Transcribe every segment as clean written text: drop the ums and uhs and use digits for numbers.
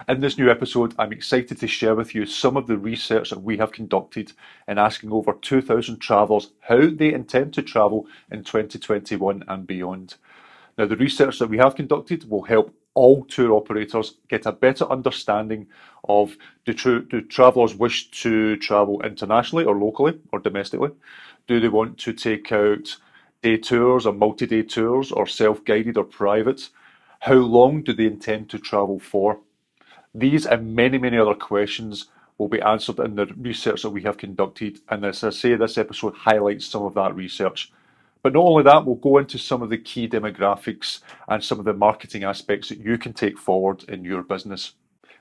In this new episode, I'm excited to share with you some of the research that we have conducted in asking over 2,000 travellers how they intend to travel in 2021 and beyond. Now, the research that we have conducted will help all tour operators get a better understanding of do travellers wish to travel internationally or locally or domestically? Do they want to take out day tours or multi-day tours or self-guided or private? How long do they intend to travel for? These and many, many other questions will be answered in the research that we have conducted. And as I say, this episode highlights some of that research. But not only that, we'll go into some of the key demographics and some of the marketing aspects that you can take forward in your business.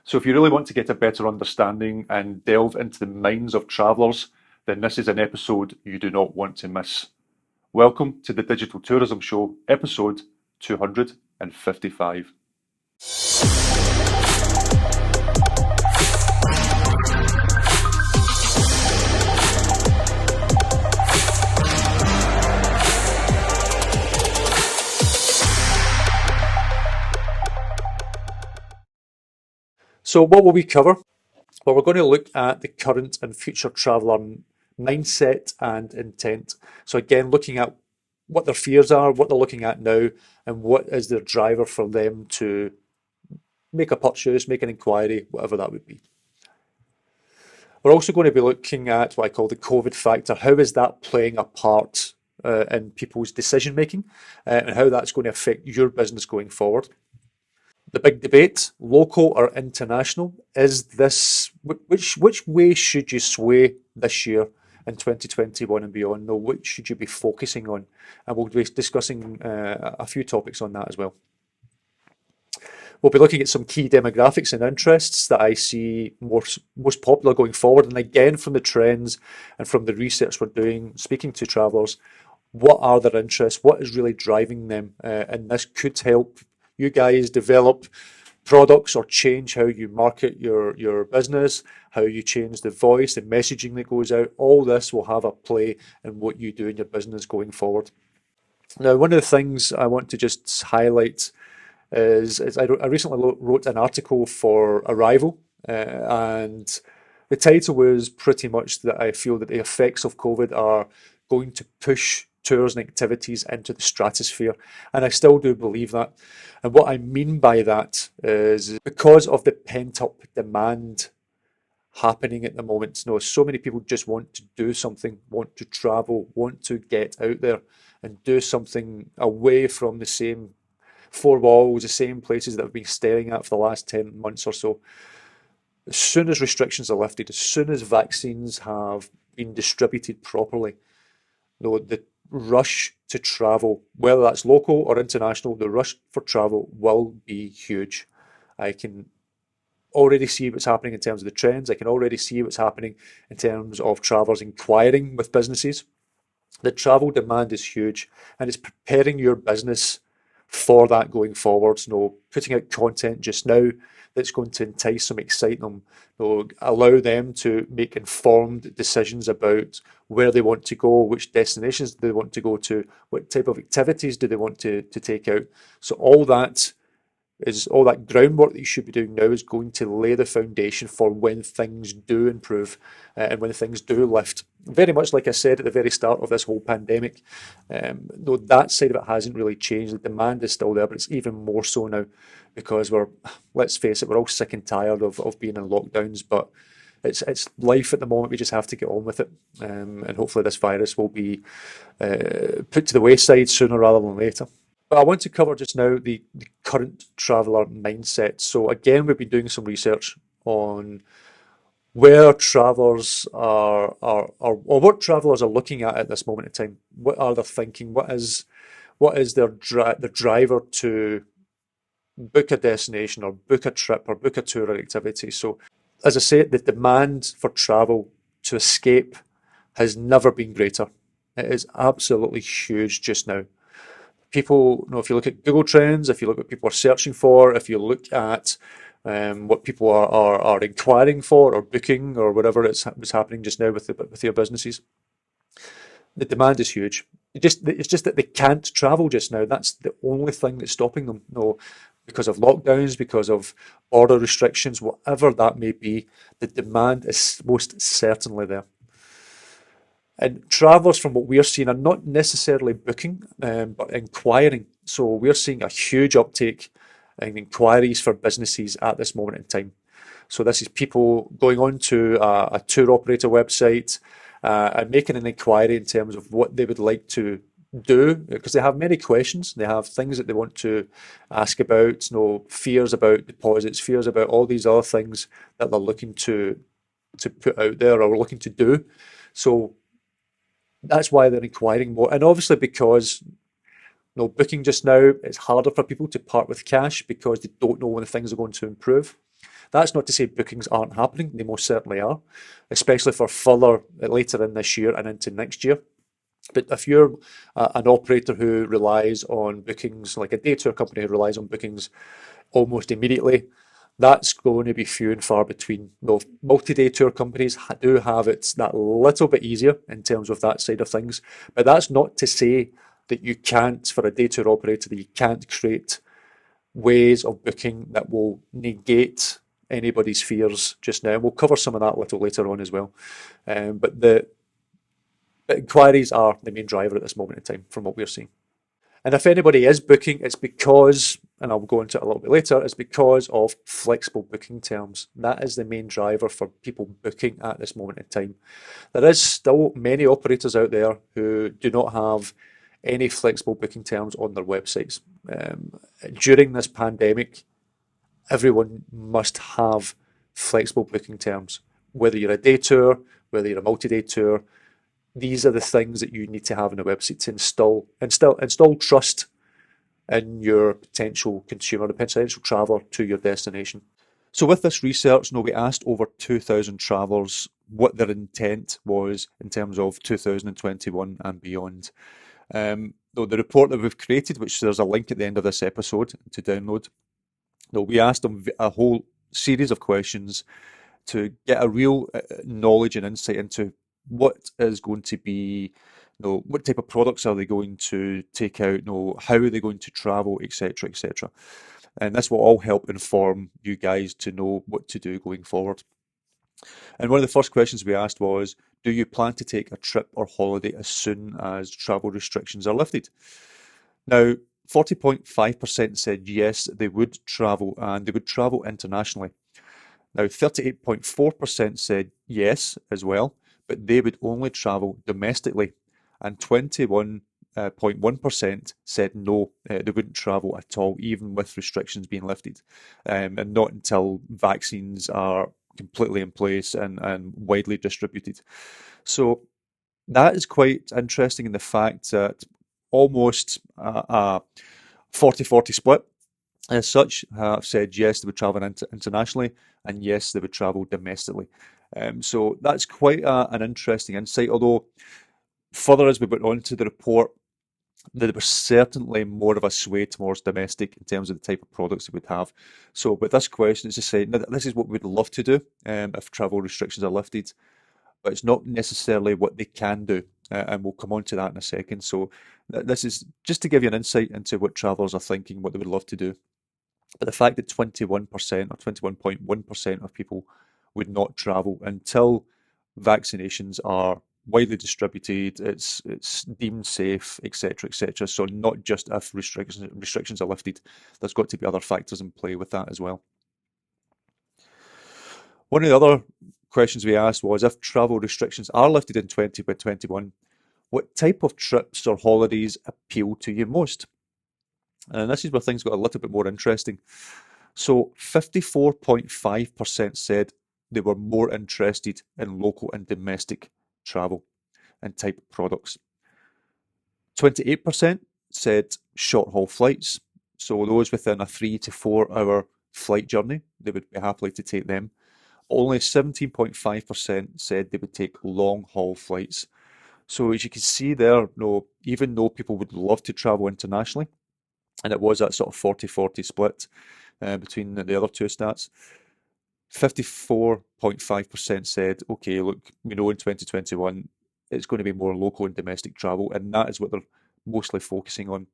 So if you really want to get a better understanding and delve into the minds of travellers, then this is an episode you do not want to miss. Welcome to the Digital Tourism Show, episode 255. So what will we cover? Well, we're going to look at the current and future traveller mindset and intent. So again, looking at what their fears are, what they're looking at now, and what is their driver for them to make a purchase, make an inquiry, whatever that would be. We're also going to be looking at what I call the COVID factor. How is that playing a part in people's decision making, and how that's going to affect your business going forward? The big debate, local or international, is this, which way should you sway this year in 2021 and beyond? No, which should you be focusing on? And we'll be discussing a few topics on that as well. We'll be looking at some key demographics and interests that I see most popular going forward. And again, from the trends and from the research we're doing, speaking to travellers, what are their interests? What is really driving them? And this could help you guys develop products or change how you market your business, how you change the voice, the messaging that goes out. All this will have a play in what you do in your business going forward. Now, one of the things I want to just highlight is I recently wrote an article for Arrival, and the title was pretty much that I feel that the effects of COVID are going to push tours and activities into the stratosphere, and I still do believe that. And what I mean by that is because of the pent-up demand happening at the moment. You know, so many people just want to do something, want to travel, want to get out there and do something away from the same four walls, the same places that I've been staring at for the last 10 months or so. As soon as restrictions are lifted, as soon as vaccines have been distributed properly, you know, the rush to travel, whether that's local or international, the rush for travel will be huge. I can already see what's happening in terms of the trends. I can already see what's happening in terms of travellers inquiring with businesses. The travel demand is huge, and it's preparing your business for that going forward. You know, putting out content just now that's going to entice them, excite them, you know, allow them to make informed decisions about where they want to go, which destinations do they want to go to, what type of activities do they want to take out. So all that groundwork that you should be doing now is going to lay the foundation for when things do improve and when things do lift. Very much like I said at the very start of this whole pandemic, though that side of it hasn't really changed. The demand is still there, but it's even more so now because let's face it, we're all sick and tired of being in lockdowns, but it's life at the moment. We just have to get on with it, and hopefully this virus will be put to the wayside sooner rather than later. But I want to cover just now the current traveller mindset. So again, we've been doing some research on where travellers or what travellers are looking at this moment in time. What are they thinking? What is their driver to book a destination or book a trip or book a tour or activity? So as I say, the demand for travel to escape has never been greater. It is absolutely huge just now. People, you know, if you look at Google Trends, if you look at what people are searching for, if you look at what people are inquiring for or booking or whatever was happening just now with your businesses, the demand is huge. It's just that they can't travel just now. That's the only thing that's stopping them. No, because of lockdowns, because of border restrictions, whatever that may be, the demand is most certainly there. And travellers, from what we're seeing, are not necessarily booking, but inquiring. So we're seeing a huge uptake in inquiries for businesses at this moment in time. So this is people going on to a tour operator website and making an inquiry in terms of what they would like to do, because they have many questions. They have things that they want to ask about, fears about deposits, fears about all these other things that they're looking to put out there or looking to do. So that's why they're inquiring more. And obviously because booking just now, it's harder for people to part with cash because they don't know when things are going to improve. That's not to say bookings aren't happening, they most certainly are, especially for further later in this year and into next year. But if you're an operator who relies on bookings, like a day tour company who relies on bookings almost immediately, that's going to be few and far between. Though multi-day tour companies do have it that little bit easier in terms of that side of things. But that's not to say that you can't, for a day tour operator, that you can't create ways of booking that will negate anybody's fears just now. And we'll cover some of that a little later on as well. But the inquiries are the main driver at this moment in time from what we're seeing. And if anybody is booking, it's because, and I'll go into it a little bit later, it's because of flexible booking terms. That is the main driver for people booking at this moment in time. There is still many operators out there who do not have any flexible booking terms on their websites. During this pandemic, everyone must have flexible booking terms. Whether you're a day tour, whether you're a multi-day tour, these are the things that you need to have on a website to install trust in your potential consumer, the potential traveller to your destination. So with this research, we asked over 2,000 travellers what their intent was in terms of 2021 and beyond. Though the report that we've created, which there's a link at the end of this episode to download, we asked them a whole series of questions to get a real knowledge and insight into what is going to be, what type of products are they going to take out, how are they going to travel, etc., etc. And this will all help inform you guys to know what to do going forward. And one of the first questions we asked was, do you plan to take a trip or holiday as soon as travel restrictions are lifted? Now, 40.5% said yes, they would travel and they would travel internationally. Now, 38.4% said yes as well, but they would only travel domestically. And 21.1% said no, they wouldn't travel at all, even with restrictions being lifted, and not until vaccines are completely in place and widely distributed. So that is quite interesting in the fact that almost a 40-40 split as such have said yes, they would travel internationally, and yes, they would travel domestically. So that's quite an interesting insight, although further as we went on to the report, there was certainly more of a sway towards domestic in terms of the type of products they would have. So with this question, it's just saying, now, this is what we'd love to do if travel restrictions are lifted, but it's not necessarily what they can do. And we'll come on to that in a second. So this is just to give you an insight into what travellers are thinking, what they would love to do. But the fact that 21% or 21.1% of people would not travel until vaccinations are widely distributed, it's deemed safe, etc., etc. So not just if restrictions are lifted, there's got to be other factors in play with that as well. One of the other questions we asked was, if travel restrictions are lifted in 2021, what type of trips or holidays appeal to you most? And this is where things got a little bit more interesting. So 54.5% said they were more interested in local and domestic travel and type of products. 28% said short haul flights. So those within a 3 to 4 hour flight journey, they would be happy to take them. Only 17.5% said they would take long haul flights. So as you can see there, even though people would love to travel internationally, and it was that sort of 40-40 split between the other two stats, 54.5% said, okay, look, we know in 2021 it's going to be more local and domestic travel, and that is what they're mostly focusing on.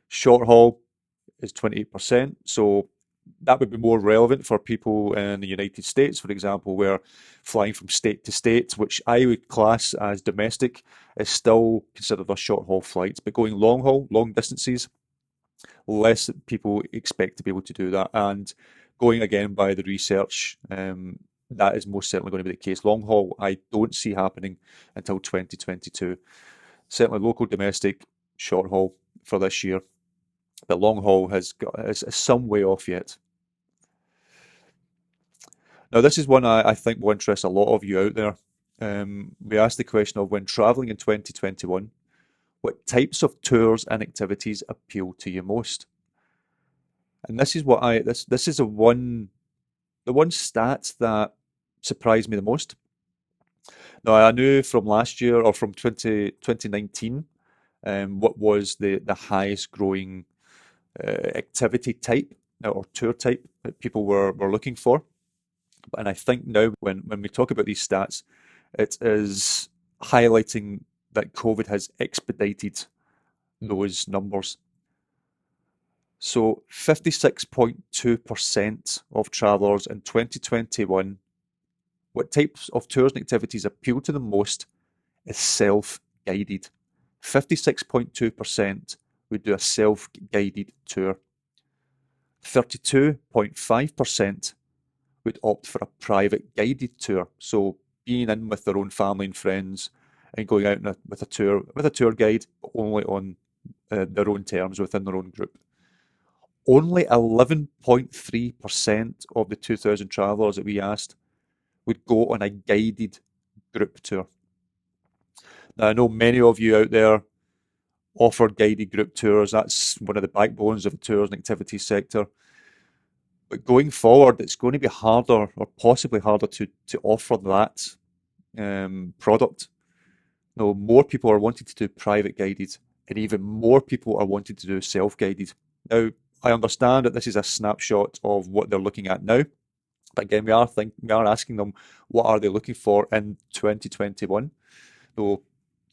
Short haul is 28%. So that would be more relevant for people in the United States, for example, where flying from state to state, which I would class as domestic, is still considered a short haul flight. But going long haul, long distances, less people expect to be able to do that. And going again by the research, that is most certainly going to be the case. Long haul, I don't see happening until 2022. Certainly local, domestic, short haul for this year. But long haul is some way off yet. Now, this is one I think will interest a lot of you out there. We asked the question of when traveling in 2021, what types of tours and activities appeal to you most? And this is what this is the one stat that surprised me the most. Now, I knew from last year or from 2019 what was the highest growing activity type or tour type that people were looking for. And I think now when we talk about these stats, it is highlighting that COVID has expedited those numbers. So 56.2% of travellers in 2021, what types of tours and activities appeal to them most is self-guided. 56.2% would do a self-guided tour. 32.5% would opt for a private guided tour. So being in with their own family and friends and going out with a tour guide, but only on their own terms within their own group. Only 11.3% of the 2,000 travellers that we asked would go on a guided group tour. Now, I know many of you out there offer guided group tours. That's one of the backbones of the tours and activities sector. But going forward, it's going to be harder or possibly harder to offer that product. No, more people are wanting to do private guided, and even more people are wanting to do self-guided. Now, I understand that this is a snapshot of what they're looking at now, but again, we are asking them what are they looking for in 2021. So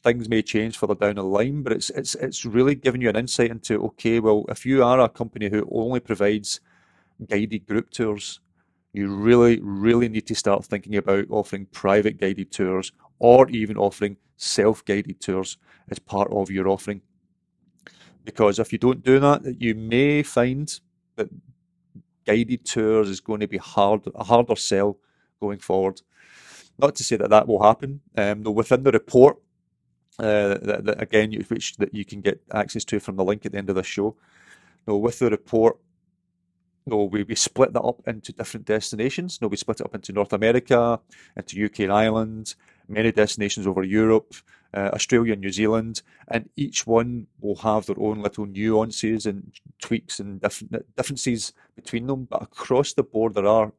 things may change further down the line, but it's really giving you an insight into, okay, well, if you are a company who only provides guided group tours, you really, really need to start thinking about offering private guided tours or even offering self-guided tours as part of your offering. Because if you don't do that, you may find that guided tours is going to be a harder sell going forward. Not to say that that will happen. Though within the report, again, which that you can get access to from the link at the end of the show. Though with the report, no, we split that up into different destinations. No, we split it up into North America, into UK and Ireland, many destinations over Europe, Australia and New Zealand, and each one will have their own little nuances and tweaks and differences between them. But across the board, there are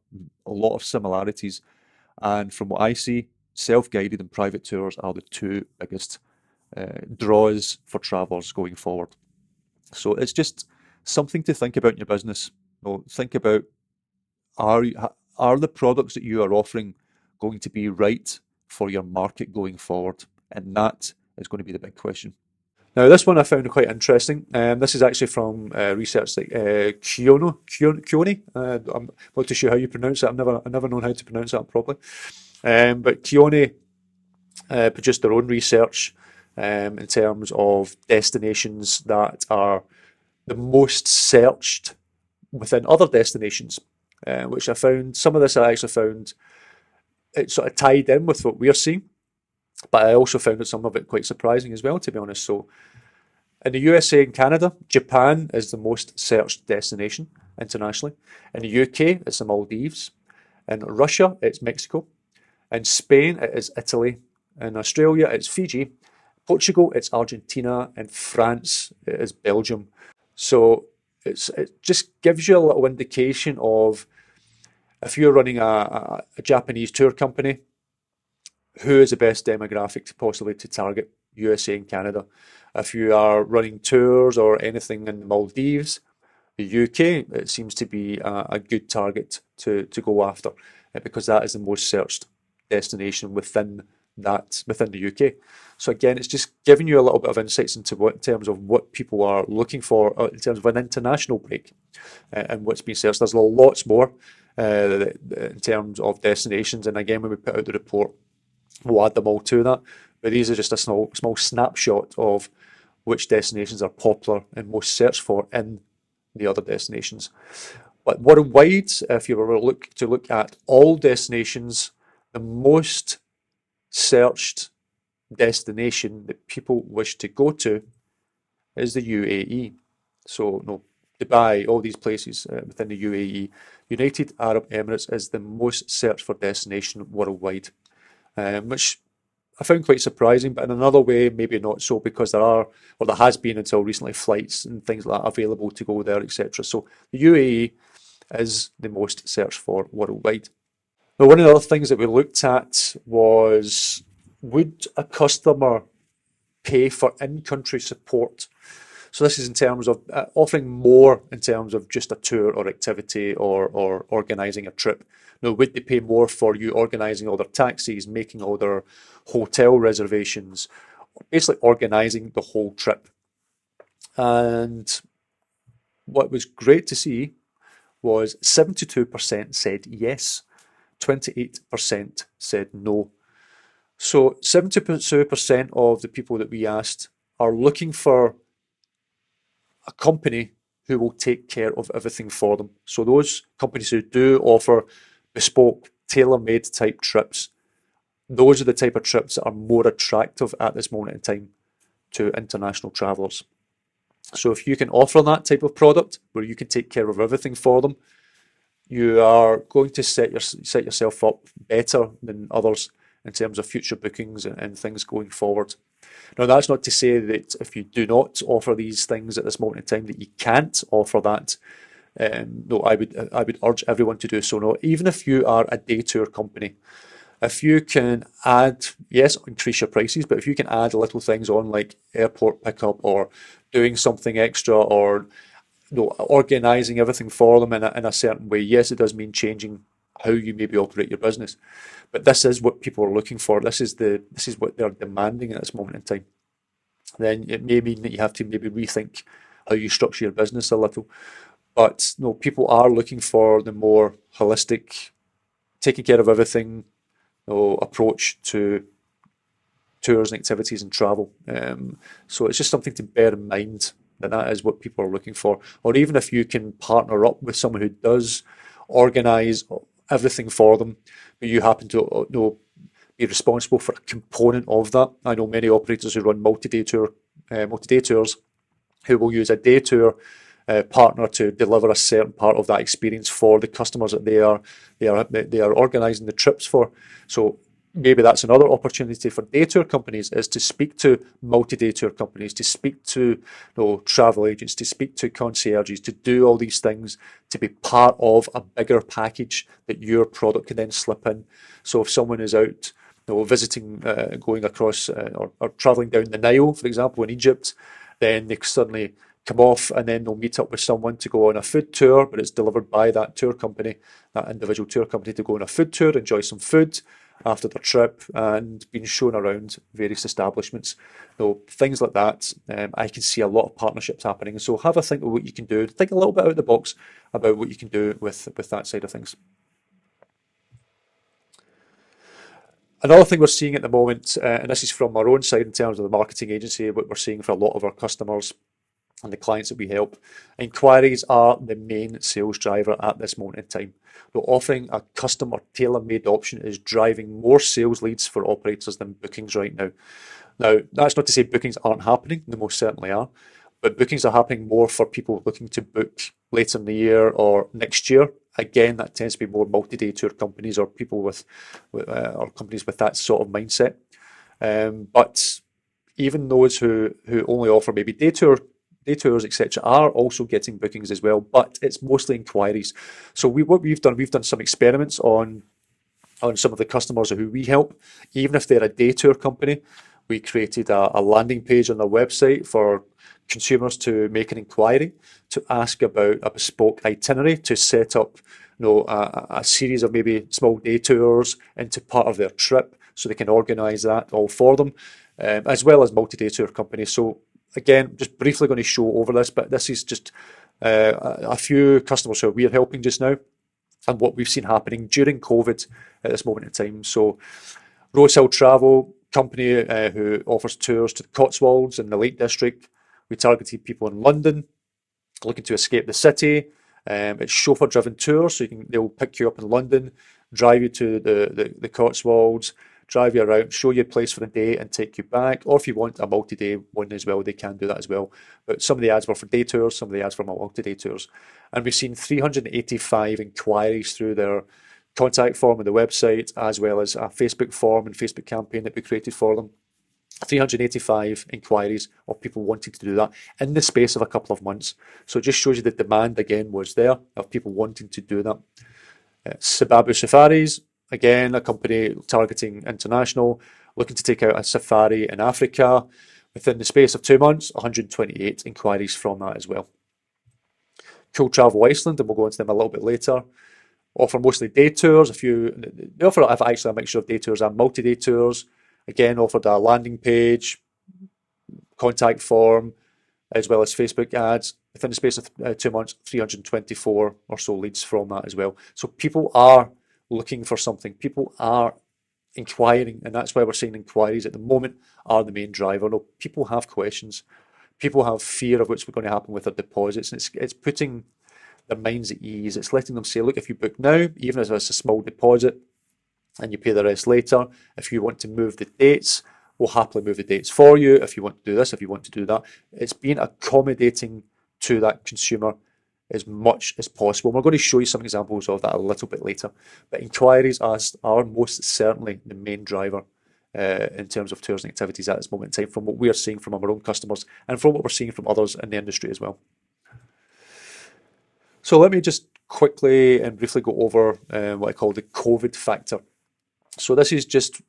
a lot of similarities. And from what I see, self-guided and private tours are the two biggest draws for travellers going forward. So it's just something to think about in your business. Think about are the products that you are offering going to be right for your market going forward? And that is going to be the big question. Now, this one I found quite interesting. This is actually from research like Keone. I'm not too sure how you pronounce it. I've never known how to pronounce that properly. But Keone produced their own research in terms of destinations that are the most searched within other destinations, which I found, some of this I actually found it sort of tied in with what we're seeing, but I also found that some of it quite surprising as well, to be honest. So in the USA and Canada, Japan is the most searched destination internationally. In the UK, it's the Maldives. In Russia, it's Mexico. In Spain, it is Italy. In Australia, it's Fiji. Portugal, it's Argentina. And France, it is Belgium. So it just gives you a little indication of if you're running a Japanese tour company, who is the best demographic possibly to target, USA and Canada. If you are running tours or anything in the Maldives, the UK, it seems to be a good target to go after because that is the most searched destination within that within the UK. So again, it's just giving you a little bit of insights into what, in terms of what people are looking for in terms of an international break and what's being searched. There's lots more in terms of destinations, and again, when we put out the report, we'll add them all to that. But these are just a small snapshot of which destinations are popular and most searched for in the other destinations. But worldwide, if you were to look at all destinations, the most searched destination that people wish to go to is the UAE. So, no, Dubai, all these places within the UAE. United Arab Emirates is the most searched for destination worldwide, which I found quite surprising, but in another way, maybe not so, because there are, or there has been until recently, flights and things like that available to go there, etc. So the UAE is the most searched for worldwide. Now, one of the other things that we looked at was, would a customer pay for in-country support? So this is in terms of offering more in terms of just a tour or activity or organising a trip. Now, would they pay more for you organising all their taxis, making all their hotel reservations, basically organising the whole trip? And what was great to see was 72% said yes, 28% said no. So 72% of the people that we asked are looking for a company who will take care of everything for them. So those companies who do offer bespoke, tailor-made type trips, those are the type of trips that are more attractive at this moment in time to international travellers. So if you can offer that type of product where you can take care of everything for them, you are going to set yourself up better than others in terms of future bookings and things going forward. Now, that's not to say that if you do not offer these things at this moment in time that you can't offer that. No, I would urge everyone to do so. No, even if you are a day tour company, if you can add, yes, increase your prices, but if you can add little things on like airport pickup or doing something extra or organising everything for them in a certain way, yes, it does mean changing how you maybe operate your business. But this is what people are looking for. This is what they're demanding at this moment in time. Then it may mean that you have to maybe rethink how you structure your business a little. But no, people are looking for the more holistic, taking care of everything, approach to tours and activities and travel. So it's just something to bear in mind that is what people are looking for. Or even if you can partner up with someone who does organise everything for them, but you happen to be responsible for a component of that. I know many operators who run multi-day tours who will use a day tour partner to deliver a certain part of that experience for the customers that they are organising the trips for. So maybe that's another opportunity for day tour companies, is to speak to multi-day tour companies, to speak to travel agents, to speak to concierges, to do all these things, to be part of a bigger package that your product can then slip in. So if someone is out visiting, going across or travelling down the Nile, for example, in Egypt, then they suddenly come off and then they'll meet up with someone to go on a food tour, but it's delivered by that tour company, that individual tour company, to go on a food tour, enjoy some food after their trip and being shown around various establishments. Things like that, I can see a lot of partnerships happening. So have a think of what you can do. Think a little bit out of the box about what you can do with that side of things. Another thing we're seeing at the moment, and this is from our own side in terms of the marketing agency, what we're seeing for a lot of our customers and the clients that we help, inquiries are the main sales driver at this moment in time. Offering a customer tailor-made option is driving more sales leads for operators than bookings right now. Now, that's not to say bookings aren't happening, they most certainly are, but bookings are happening more for people looking to book later in the year or next year. Again, that tends to be more multi-day tour companies or people or companies with that sort of mindset. But even those who only offer maybe day tours, etc., are also getting bookings as well, but it's mostly inquiries. So what we've done some experiments on some of the customers who we help. Even if they're a day tour company, we created a landing page on their website for consumers to make an inquiry, to ask about a bespoke itinerary, to set up a series of maybe small day tours into part of their trip, so they can organise that all for them, as well as multi-day tour companies. So again, just briefly going to show over this, but this is just a few customers who we are helping just now and what we've seen happening during COVID at this moment in time. So Rose Hill Travel, company who offers tours to the Cotswolds and the Lake District. We targeted people in London looking to escape the city. It's chauffeur-driven tours, so they'll pick you up in London, drive you to the Cotswolds, drive you around, show you a place for the day, and take you back. Or if you want a multi-day one as well, they can do that as well. But some of the ads were for day tours, some of the ads for multi-day tours. And we've seen 385 inquiries through their contact form on the website, as well as a Facebook form and Facebook campaign that we created for them. 385 inquiries of people wanting to do that in the space of a couple of months. So it just shows you the demand again was there of people wanting to do that. Sababu Safaris, again, a company targeting international, looking to take out a safari in Africa. Within the space of 2 months, 128 inquiries from that as well. Cool Travel Iceland, and we'll go into them a little bit later, offer mostly day tours. They offer actually a mixture of day tours and multi-day tours. Again, offered a landing page, contact form, as well as Facebook ads. Within the space of 2 months, 324 or so leads from that as well. So people are looking for something. People are inquiring, and that's why we're seeing inquiries at the moment are the main driver. No, people have questions. People have fear of what's going to happen with their deposits, and it's putting their minds at ease. It's letting them say, look, if you book now, even if it's a small deposit, and you pay the rest later. If you want to move the dates, we'll happily move the dates for you. If you want to do this, if you want to do that. It's being accommodating to that consumer as much as possible. We're going to show you some examples of that a little bit later. But inquiries are most certainly the main driver in terms of tours and activities at this moment in time, from what we are seeing from our own customers and from what we're seeing from others in the industry as well. So let me just quickly and briefly go over what I call the COVID factor. So this is just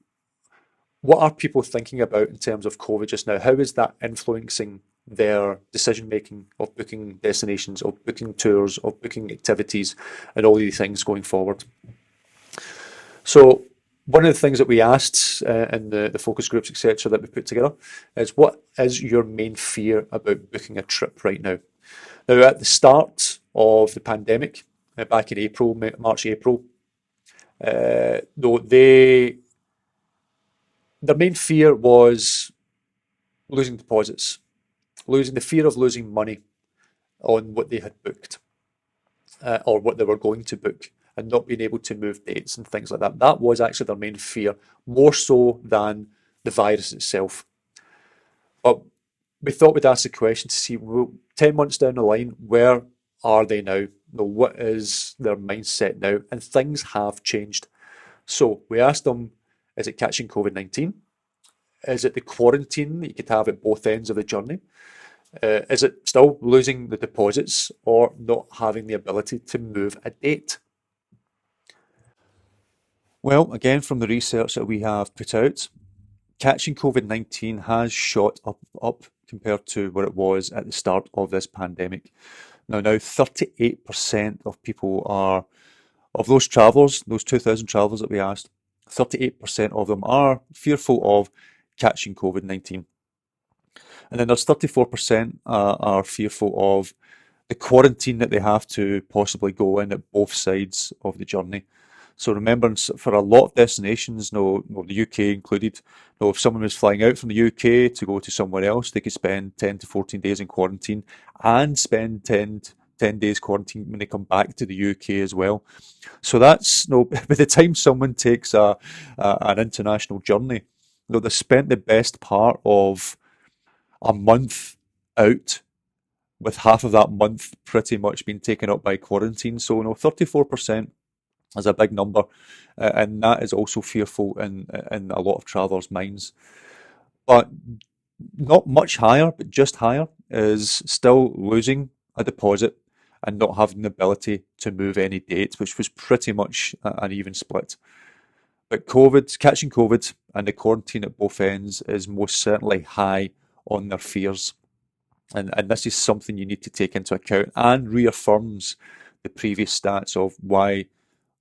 what are people thinking about in terms of COVID just now? How is that influencing their decision making of booking destinations, of booking tours, of booking activities, and all these things going forward? So one of the things that we asked in the focus groups, etc., that we put together is, what is your main fear about booking a trip right now? Now, at the start of the pandemic, back in April, March, April, though their main fear was losing deposits, losing the fear of losing money on what they had booked or what they were going to book, and not being able to move dates and things like that. That was actually their main fear, more so than the virus itself. But we thought we'd ask the question to see, well, 10 months down the line, where are they now? What is their mindset now? And things have changed. So we asked them, is it catching COVID-19? Is it the quarantine that you could have at both ends of the journey? Is it still losing the deposits or not having the ability to move a date? Well, again, from the research that we have put out, catching COVID-19 has shot up compared to what it was at the start of this pandemic. Now 38% of people of those travellers, those 2,000 travellers that we asked, 38% of them are fearful of catching COVID-19. And then there's 34% are fearful of the quarantine that they have to possibly go in at both sides of the journey. So remember, for a lot of destinations, the UK included, if someone was flying out from the UK to go to somewhere else, they could spend 10 to 14 days in quarantine and spend 10 days quarantine when they come back to the UK as well. So that's, by the time someone takes an international journey, they spent the best part of a month out, with half of that month pretty much being taken up by quarantine. So 34% is a big number, and that is also fearful in a lot of travellers' minds. But not much higher, but just higher, is still losing a deposit and not having the ability to move any dates, which was pretty much an even split. But catching COVID and the quarantine at both ends is most certainly high on their fears. And this is something you need to take into account, and reaffirms the previous stats of why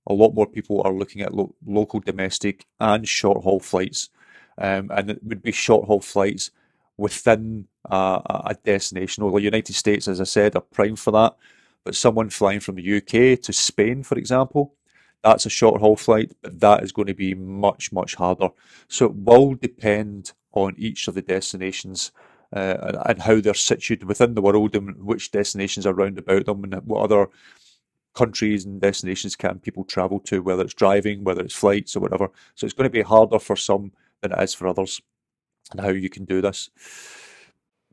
a lot more people are looking at local, domestic, and short haul flights. And it would be short haul flights within a destination. Well, the United States, as I said, are prime for that. But someone flying from the UK to Spain, for example, that's a short haul flight, but that is going to be much, much harder. So it will depend on each of the destinations and how they're situated within the world and which destinations are round about them and what other countries and destinations can people travel to, whether it's driving, whether it's flights or whatever. So it's going to be harder for some than it is for others and how you can do this.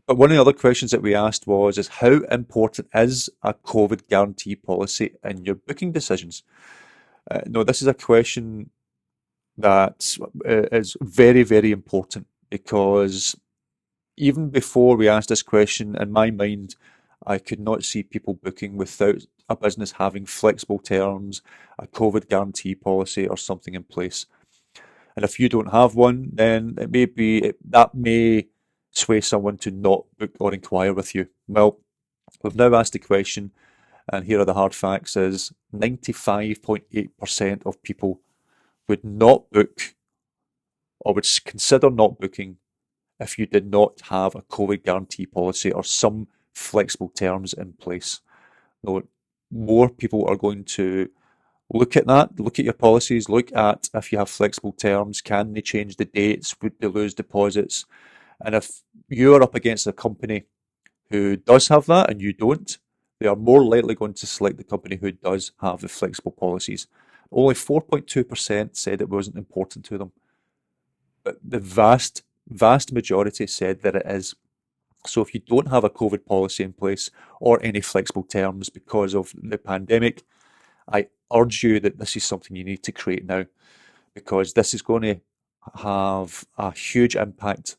But one of the other questions that we asked is how important is a COVID guarantee policy in your booking decisions? No, this is a question that is very, very important because even before we asked this question, in my mind, I could not see people booking without a business having flexible terms, a COVID guarantee policy, or something in place. And if you don't have one, then that may sway someone to not book or inquire with you. Well, we've now asked the question, and here are the hard facts: is 95.8% of people would not book or would consider not booking if you did not have a COVID guarantee policy or some flexible terms in place. Now, more people are going to look at that, look at your policies, look at if you have flexible terms, can they change the dates, would they lose deposits? And if you are up against a company who does have that and you don't, they are more likely going to select the company who does have the flexible policies. Only 4.2% said it wasn't important to them, but the vast majority said that it is. So if you don't have a COVID policy in place or any flexible terms because of the pandemic, I urge you that this is something you need to create now because this is going to have a huge impact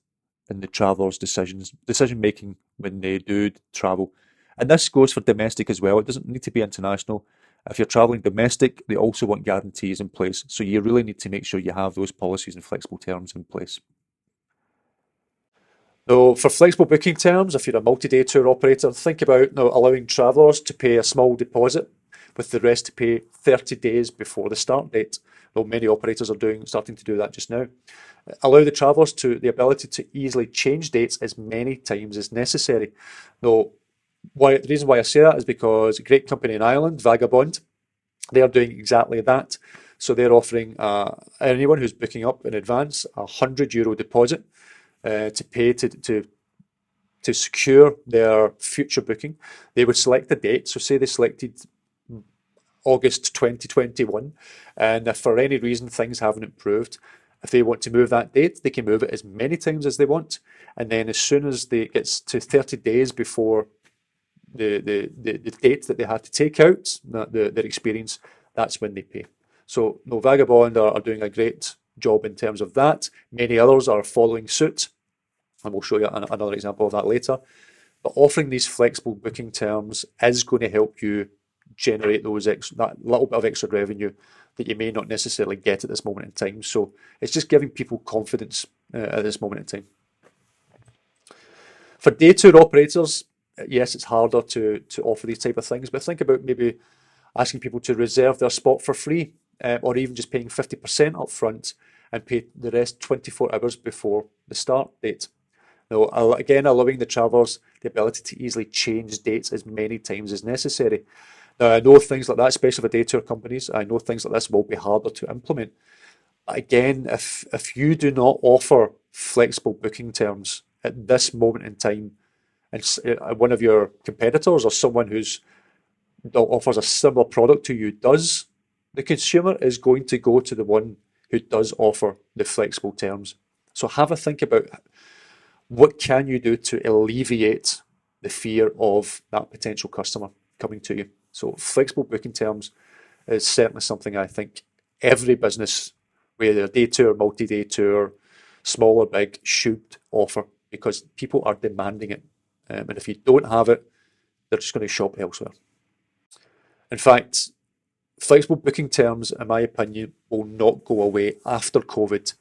in the traveller's decision making when they do travel. And this goes for domestic as well. It doesn't need to be international. If you're traveling domestic, they also want guarantees in place. So you really need to make sure you have those policies and flexible terms in place. So for flexible booking terms, if you're a multi-day tour operator, think about now allowing travellers to pay a small deposit with the rest to pay 30 days before the start date. Well, many operators are starting to do that just now. Allow the travellers to the ability to easily change dates as many times as necessary. Now, the reason why I say that is because a great company in Ireland, Vagabond, they are doing exactly that. So they're offering anyone who's booking up in advance a €100 deposit to pay to secure their future booking. They would select a date. So say they selected August 2021, and if for any reason things haven't improved, if they want to move that date, they can move it as many times as they want. And then as soon as it gets to 30 days before the date that they had to take out, their experience, that's when they pay. So no, Vagabond are doing a great job in terms of that. Many others are following suit, and we'll show you another example of that later. But offering these flexible booking terms is going to help you generate that little bit of extra revenue that you may not necessarily get at this moment in time. So it's just giving people confidence at this moment in time. For day tour operators, yes, it's harder to offer these type of things, but think about maybe asking people to reserve their spot for free, or even just paying 50% up front and pay the rest 24 hours before the start date. Now, again, allowing the travellers the ability to easily change dates as many times as necessary. Now, I know things like that, especially for day tour companies, I know things like this will be harder to implement. Again, if you do not offer flexible booking terms at this moment in time, and one of your competitors or someone that offers a similar product to you does, the consumer is going to go to the one who does offer the flexible terms. So have a think about what can you do to alleviate the fear of that potential customer coming to you. So flexible booking terms is certainly something I think every business, whether day tour, multi-day tour, small or big, should offer because people are demanding it. And if you don't have it, they're just going to shop elsewhere. In fact, flexible booking terms, in my opinion, will not go away after COVID.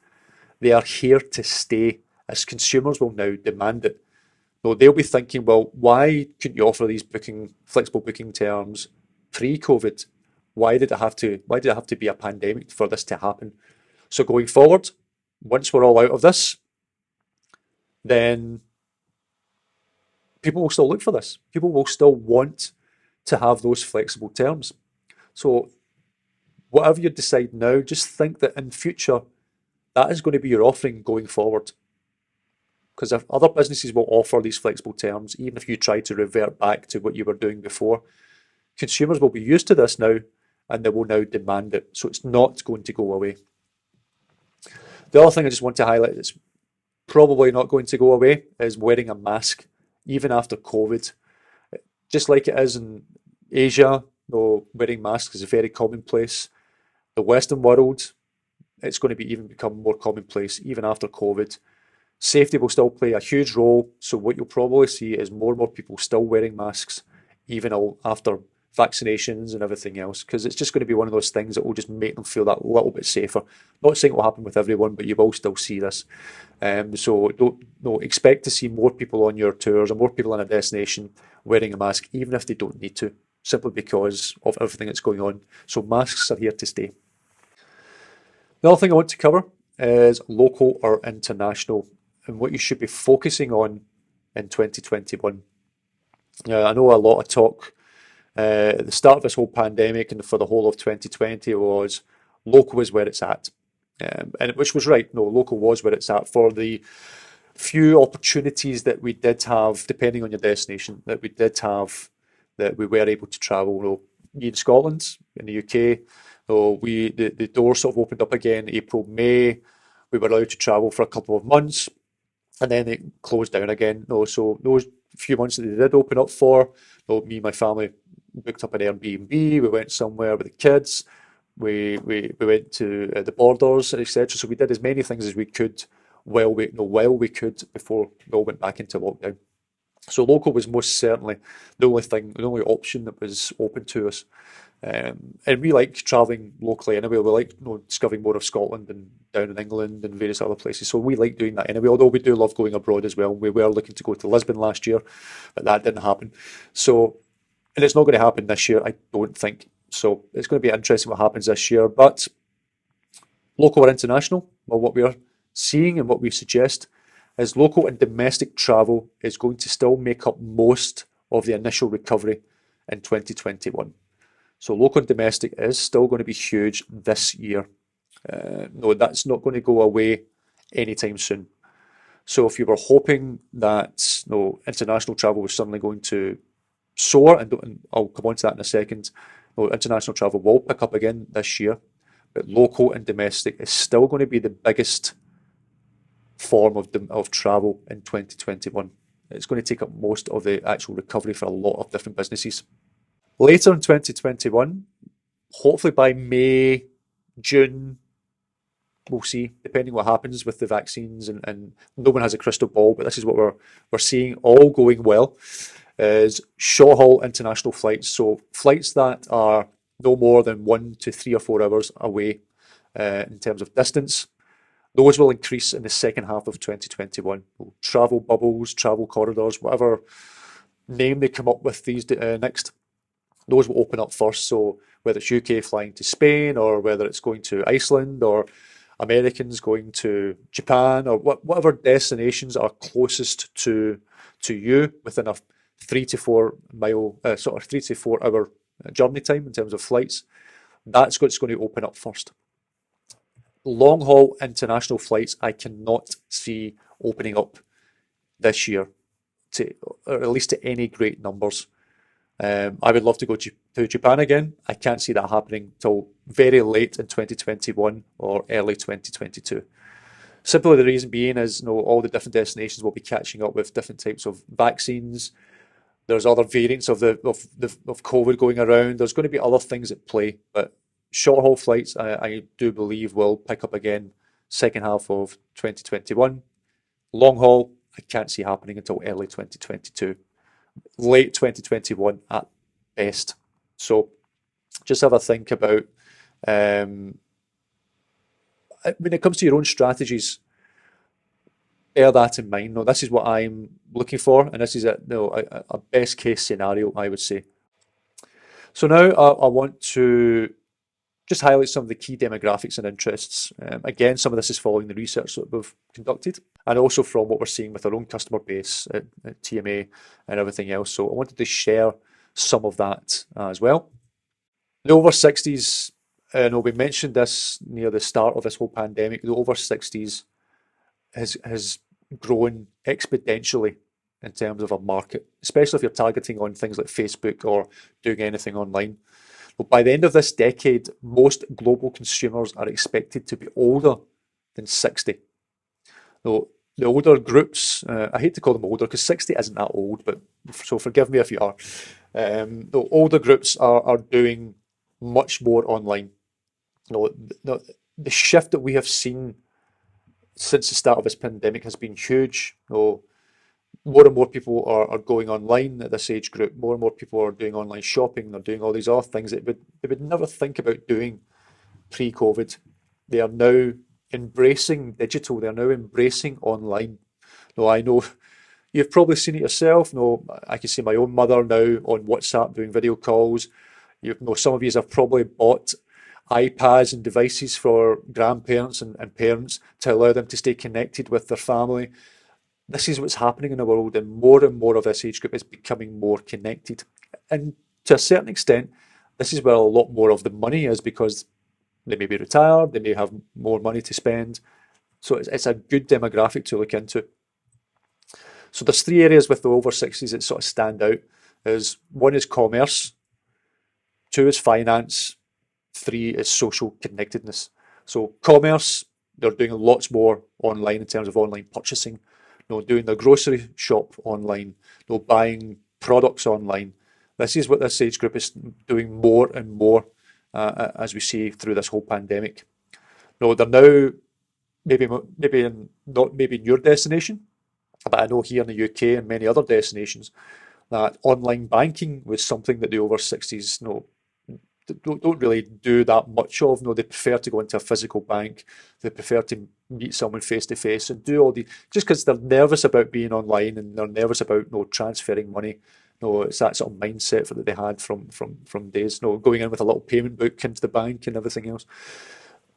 They are here to stay as consumers will now demand it. So they'll be thinking, well, why couldn't you offer these flexible booking terms pre-COVID? Why did it have to be a pandemic for this to happen? So going forward, once we're all out of this, then people will still look for this. People will still want to have those flexible terms. So whatever you decide now, just think that in future that is going to be your offering going forward. Because if other businesses will offer these flexible terms, even if you try to revert back to what you were doing before, consumers will be used to this now and they will now demand it. So it's not going to go away. The other thing I just want to highlight that's probably not going to go away is wearing a mask, even after COVID. Just like it is in Asia, though wearing masks is very commonplace. The Western world, it's going to be even become more commonplace even after COVID. Safety will still play a huge role, so what you'll probably see is more and more people still wearing masks, even after vaccinations and everything else, because it's just going to be one of those things that will just make them feel that little bit safer. Not saying it will happen with everyone, but you will still see this. So don't no, expect to see more people on your tours or more people in a destination wearing a mask, even if they don't need to, simply because of everything that's going on. So masks are here to stay. The other thing I want to cover is local or international and what you should be focusing on in 2021. I know a lot of talk at the start of this whole pandemic and for the whole of 2020 was local is where it's at. And which was right. No, local was where it's at for the few opportunities that we did have, depending on your destination, that we did have, that we were able to travel. You know, me in Scotland, in the UK, the doors sort of opened up again April, May. We were allowed to travel for a couple of months, and then it closed down again. No, so those few months that they did open up for, no, me and my family booked up an Airbnb. We went somewhere with the kids. We went to the borders, etc. So we did as many things as we could while we could before we all went back into lockdown. So local was most certainly the only option that was open to us. And we like travelling locally anyway. We like discovering more of Scotland and down in England and various other places. So we like doing that anyway, although we do love going abroad as well. We were looking to go to Lisbon last year, but that didn't happen. So, and it's not going to happen this year, I don't think. So it's going to be interesting what happens this year. But local or international, well, what we are seeing and what we suggest is local and domestic travel is going to still make up most of the initial recovery in 2021. So local and domestic is still going to be huge this year. No, that's not going to go away anytime soon. So if you were hoping that international travel was suddenly going to soar, and I'll come on to that in a second, international travel will pick up again this year, but local and domestic is still going to be the biggest form of travel in 2021. It's going to take up most of the actual recovery for a lot of different businesses. Later in 2021, hopefully by May, June, we'll see, depending what happens with the vaccines, and no one has a crystal ball, but this is what we're seeing all going well, is short-haul international flights. So flights that are no more than 1 to 3 or 4 hours away in terms of distance. Those will increase in the second half of 2021. Travel bubbles, travel corridors, whatever name they come up with these next, those will open up first. So whether it's UK flying to Spain, or whether it's going to Iceland, or Americans going to Japan, or whatever destinations are closest to you within a 3 to 4 mile, 3 to 4 hour journey time in terms of flights, that's what's going to open up first. Long haul international flights, I cannot see opening up this year, or at least to any great numbers. I would love to go to Japan again. I can't see that happening till very late in 2021 or early 2022. Simply the reason being is, all the different destinations will be catching up with different types of vaccines. There's other variants of COVID going around. There's going to be other things at play, but short haul flights, I do believe, will pick up again second half of 2021. Long haul, I can't see happening until early 2022, late 2021 at best. So just have a think about when it comes to your own strategies. Bear that in mind. No, this is what I'm looking for, and this is a best case scenario, I would say. So now I want to just highlight some of the key demographics and interests. Again, some of this is following the research that we've conducted and also from what we're seeing with our own customer base at TMA and everything else. So I wanted to share some of that as well. The over 60s, I know we mentioned this near the start of this whole pandemic, the over 60s has grown exponentially in terms of a market, especially if you're targeting on things like Facebook or doing anything online. But by the end of this decade, most global consumers are expected to be older than 60. Though the older groups, I hate to call them older because 60 isn't that old, but so forgive me if you are. The older groups are doing much more online. You know, the shift that we have seen since the start of this pandemic has been huge. You know, more and more people are going online at this age group. More and more people are doing online shopping. They're doing all these other things that they would never think about doing pre-COVID. They are now embracing digital. They are now embracing online. No, I know you've probably seen it yourself. No, I can see my own mother now on WhatsApp doing video calls. You know, some of you have probably bought iPads and devices for grandparents and parents to allow them to stay connected with their family. This is what's happening in the world, and more of this age group is becoming more connected. And to a certain extent, this is where a lot more of the money is because they may be retired, they may have more money to spend. So it's a good demographic to look into. So there's three areas with the over 60s that sort of stand out. Is one is commerce, two is finance, three is social connectedness. So commerce, they're doing lots more online in terms of online purchasing. You know, doing their grocery shop online, you know, buying products online. This is what this age group is doing more and more as we see through this whole pandemic. No, they're now maybe in your destination, but I know here in the UK and many other destinations that online banking was something that the over 60s don't really do that much of. No, they prefer to go into a physical bank. They prefer to meet someone face to face and do all the just because they're nervous about being online and they're nervous about transferring money. No, it's that sort of mindset that they had from days. No, going in with a little payment book into the bank and everything else.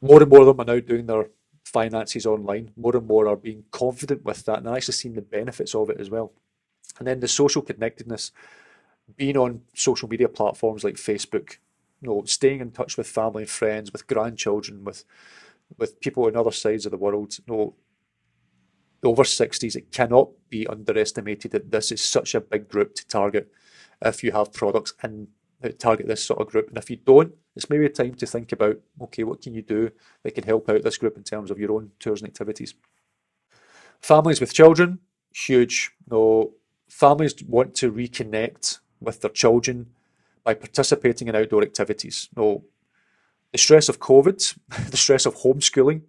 More and more of them are now doing their finances online. More and more are being confident with that and actually seeing the benefits of it as well. And then the social connectedness, being on social media platforms like Facebook, staying in touch with family and friends, with grandchildren, with people on other sides of the world. Over 60s, it cannot be underestimated that this is such a big group to target if you have products and target this sort of group. And if you don't, it's maybe a time to think about, okay, what can you do that can help out this group in terms of your own tours and activities. Families with children, huge. Families want to reconnect with their children by participating in outdoor activities. The stress of COVID, the stress of homeschooling.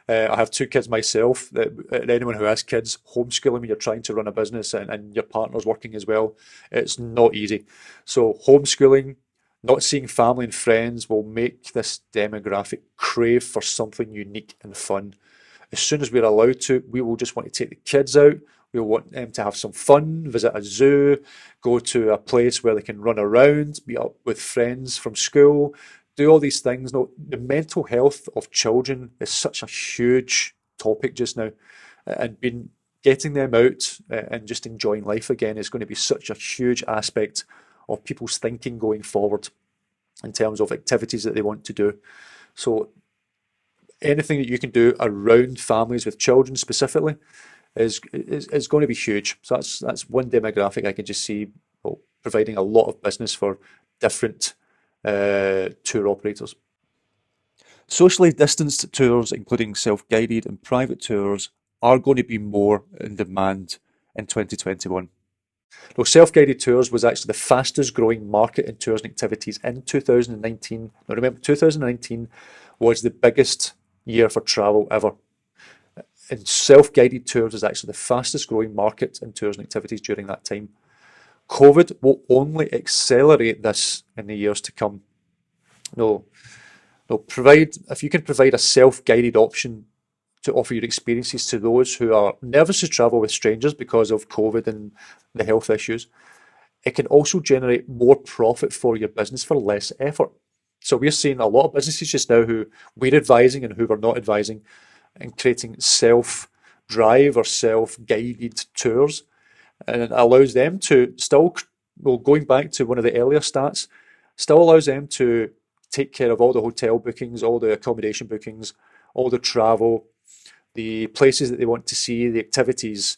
I have two kids myself. Anyone who has kids, homeschooling when you're trying to run a business and your partner's working as well, it's not easy. So homeschooling, not seeing family and friends will make this demographic crave for something unique and fun. As soon as we're allowed to, we will just want to take the kids out. We want them to have some fun, visit a zoo, go to a place where they can run around, meet up with friends from school, do all these things. No, the mental health of children is such a huge topic just now, and getting them out and just enjoying life again is going to be such a huge aspect of people's thinking going forward in terms of activities that they want to do. So anything that you can do around families with children specifically is going to be huge. So that's one demographic I can just see providing a lot of business for different tour operators. Socially distanced tours, including self-guided and private tours, are going to be more in demand in 2021. Self-guided tours was actually the fastest growing market in tours and activities in 2019. Now remember, 2019 was the biggest year for travel ever. And self-guided tours is actually the fastest growing market in tours and activities during that time. COVID will only accelerate this in the years to come. If you can provide a self-guided option to offer your experiences to those who are nervous to travel with strangers because of COVID and the health issues, it can also generate more profit for your business for less effort. So we're seeing a lot of businesses just now who we're advising and who we're not advising and creating self-drive or self-guided tours. And it allows them to still, well, going back to one of the earlier stats, still allows them to take care of all the hotel bookings, all the accommodation bookings, all the travel, the places that they want to see, the activities.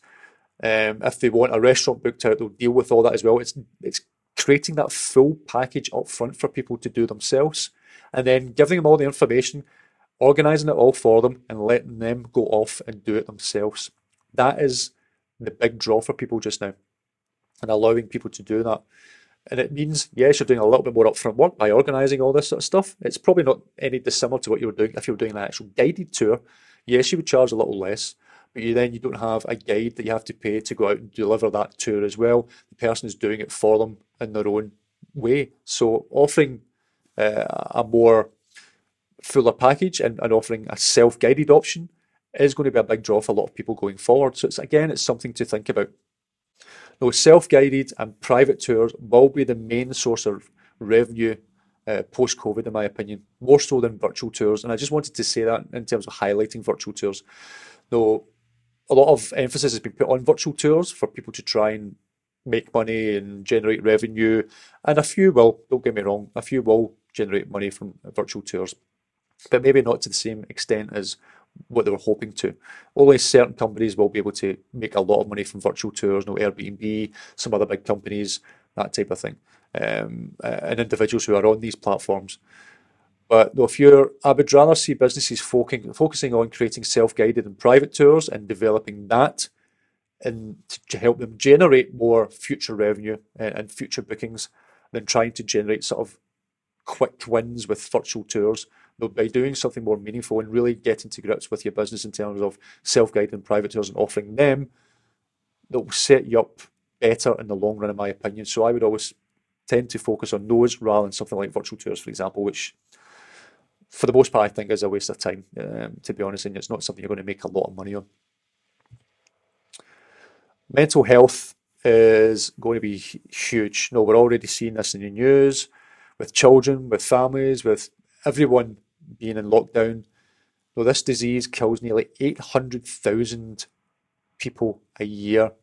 If they want a restaurant booked out, they'll deal with all that as well. It's creating that full package up front for people to do themselves, and then giving them all the information, organising it all for them, and letting them go off and do it themselves. That is the big draw for people just now, and allowing people to do that. And it means, yes, you're doing a little bit more upfront work by organising all this sort of stuff. It's probably not any dissimilar to what you were doing if you were doing an actual guided tour. Yes, you would charge a little less, but you don't have a guide that you have to pay to go out and deliver that tour as well. The person is doing it for them in their own way. So offering a more fuller package and offering a self-guided option is going to be a big draw for a lot of people going forward. So it's something to think about. Now, self-guided and private tours will be the main source of revenue post-COVID, in my opinion, more so than virtual tours. And I just wanted to say that in terms of highlighting virtual tours. Though a lot of emphasis has been put on virtual tours for people to try and make money and generate revenue. And a few will, don't get me wrong, a few will generate money from virtual tours, but maybe not to the same extent as what they were hoping to. Only certain companies will be able to make a lot of money from virtual tours, Airbnb, some other big companies, that type of thing, and individuals who are on these platforms. But no, I would rather see businesses focusing on creating self-guided and private tours and developing that and to help them generate more future revenue and future bookings than trying to generate sort of quick wins with virtual tours. Though by doing something more meaningful and really getting to grips with your business in terms of self-guided and private tours and offering them, that will set you up better in the long run, in my opinion. So I would always tend to focus on those rather than something like virtual tours, for example, which for the most part I think is a waste of time, to be honest, and it's not something you're going to make a lot of money on. Mental health is going to be huge. No, we're already seeing this in the news with children, with families, with everyone being in lockdown. No, this disease kills nearly 800,000 people a year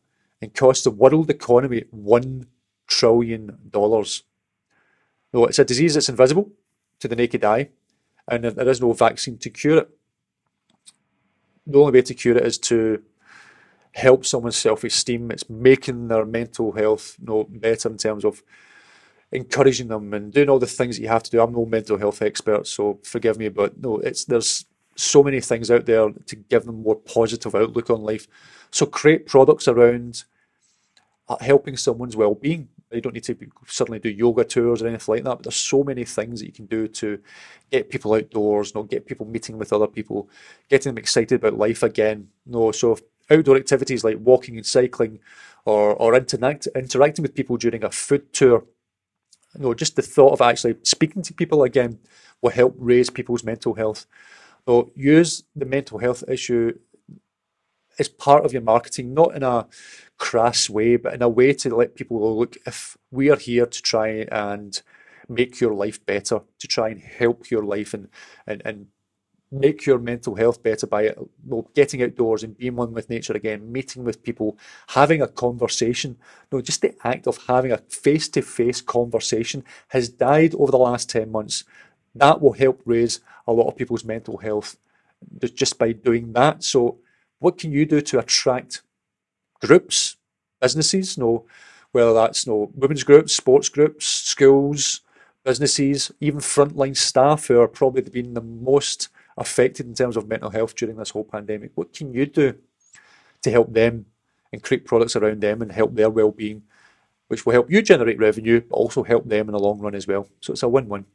and costs the world economy $1 trillion. No, it's a disease that's invisible to the naked eye, and there is no vaccine to cure it. The only way to cure it is to help someone's self-esteem. It's making their mental health better in terms of encouraging them and doing all the things that you have to do. I'm no mental health expert, so forgive me, but no, there's so many things out there to give them more positive outlook on life. So create products around helping someone's well-being. You don't need to suddenly do yoga tours or anything like that, but there's so many things that you can do to get people outdoors, get people meeting with other people, getting them excited about life again. So outdoor activities like walking and cycling or interacting with people during a food tour. Just the thought of actually speaking to people again will help raise people's mental health. Use the mental health issue as part of your marketing, not in a crass way, but in a way to let people know, look, if we are here to try and make your life better, to try and help your life and make your mental health better by getting outdoors and being one with nature again, meeting with people, having a conversation. Just the act of having a face-to-face conversation has died over the last 10 months. That will help raise a lot of people's mental health just by doing that. So what can you do to attract groups, businesses, whether that's women's groups, sports groups, schools, businesses, even frontline staff who are probably being the most affected in terms of mental health during this whole pandemic? What can you do to help them and create products around them and help their well-being, which will help you generate revenue, but also help them in the long run as well? So it's a win-win.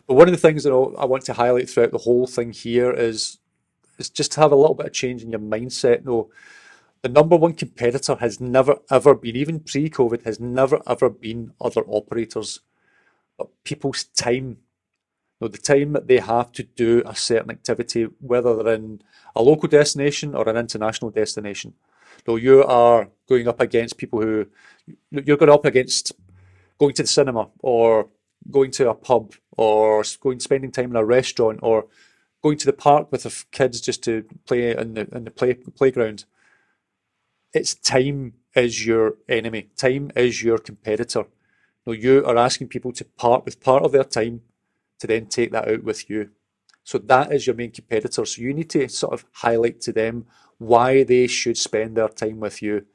But one of the things that I want to highlight throughout the whole thing here is just to have a little bit of change in your mindset. The number one competitor has never ever been, even pre-COVID, has never ever been other operators, but people's time. The time that they have to do a certain activity, whether they're in a local destination or an international destination. No, you are going up against people who you're going up against going to the cinema or going to a pub or going spending time in a restaurant or going to the park with the kids just to play in the playground. It's time is your enemy. Time is your competitor. No, you are asking people to part with part of their time to then take that out with you. So that is your main competitor. So you need to sort of highlight to them why they should spend their time with you.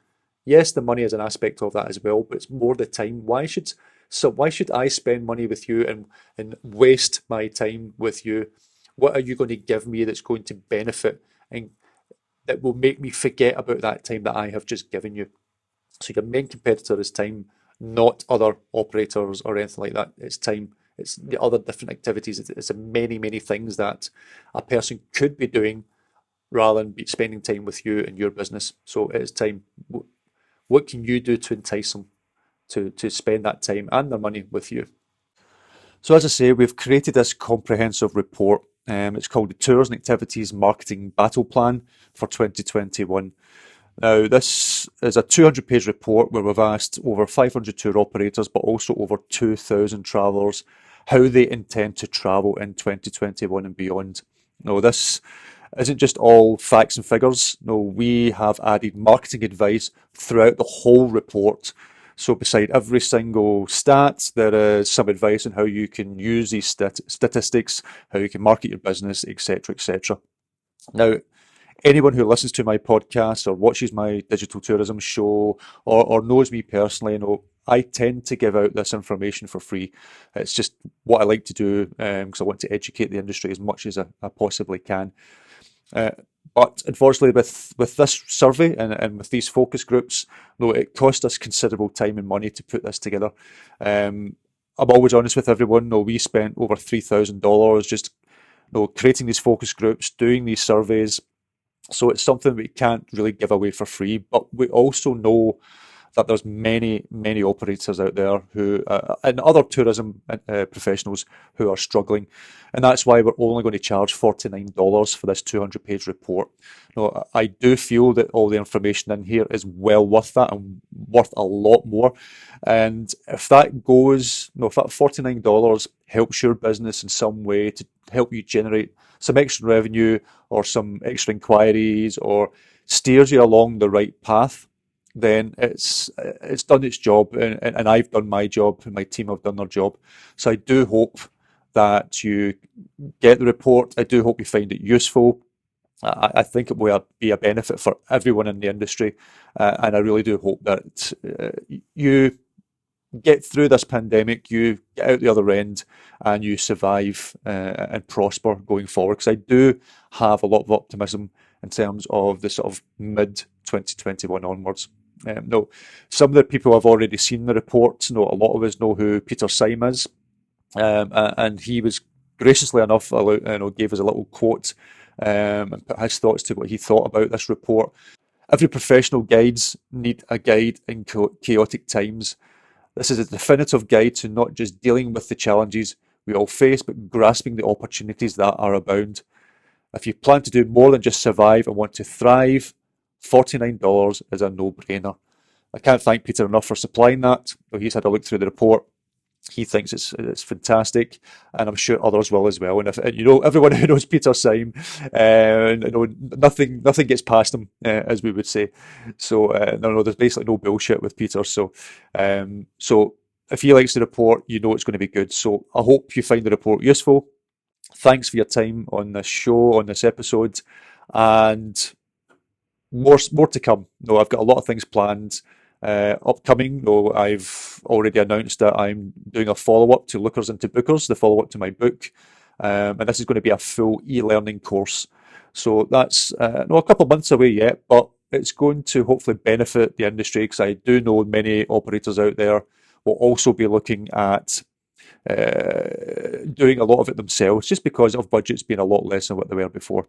Yes, the money is an aspect of that as well, but it's more the time. Why should I spend money with you and waste my time with you? What are you going to give me that's going to benefit and that will make me forget about that time that I have just given you? So your main competitor is time, not other operators or anything like that. It's time. It's the other different activities. It's the many, many things that a person could be doing rather than be spending time with you and your business. So it is time. What can you do to entice them to spend that time and their money with you? So as I say, we've created this comprehensive report. It's called the Tours and Activities Marketing Battle Plan for 2021. Now, this is a 200-page report where we've asked over 500 tour operators, but also over 2,000 travellers, how they intend to travel in 2021 and beyond. Now, this isn't just all facts and figures. No, we have added marketing advice throughout the whole report. So beside every single stat, there is some advice on how you can use these statistics, how you can market your business, etc., etc. Now, anyone who listens to my podcast or watches my digital tourism show or knows me personally, I tend to give out this information for free. It's just what I like to do because I want to educate the industry as much as I possibly can. Uh, but unfortunately, with this survey and with these focus groups, it cost us considerable time and money to put this together. I'm always honest with everyone. We spent over $3,000 just creating these focus groups, doing these surveys. So it's something we can't really give away for free. But we also know that there's many, many operators out there who, and other tourism professionals who are struggling. And that's why we're only going to charge $49 for this 200-page report. I do feel that all the information in here is well worth that and worth a lot more. And if that goes, if that $49 helps your business in some way to help you generate some extra revenue or some extra inquiries or steers you along the right path, then it's done its job, and I've done my job, and my team have done their job. So I do hope that you get the report. I do hope you find it useful. I think it will be a benefit for everyone in the industry, and I really do hope that you get through this pandemic, you get out the other end, and you survive and prosper going forward. Because I do have a lot of optimism in terms of the sort of mid 2021 onwards. No, some of the people have already seen the report. A lot of us know who Peter Syme is, and he was graciously enough, gave us a little quote and put his thoughts to what he thought about this report. Every professional guides need a guide in chaotic times. This is a definitive guide to not just dealing with the challenges we all face, but grasping the opportunities that are abound. If you plan to do more than just survive and want to thrive, $49 is a no-brainer. I can't thank Peter enough for supplying that. He's had a look through the report. He thinks it's fantastic, and I'm sure others will as well. And if everyone who knows Peter Syme, nothing gets past him, as we would say. So no, there's basically no bullshit with Peter. So if he likes the report, it's going to be good. So I hope you find the report useful. Thanks for your time on this show, on this episode, and more to come. I've got a lot of things planned. Upcoming, I've already announced that I'm doing a follow-up to Lookers into Bookers, the follow-up to my book, and this is going to be a full e-learning course. So that's a couple of months away yet, but it's going to hopefully benefit the industry because I do know many operators out there will also be looking at doing a lot of it themselves just because of budgets being a lot less than what they were before.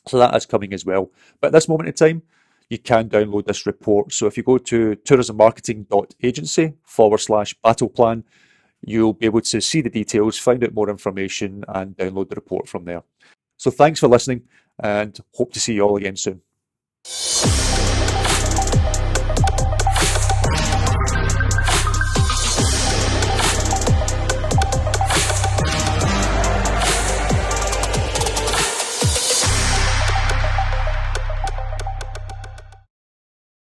So that is coming as well. But at this moment in time, you can download this report. So if you go to tourismmarketing.agency/battle plan, you'll be able to see the details, find out more information, and download the report from there. So thanks for listening, and hope to see you all again soon.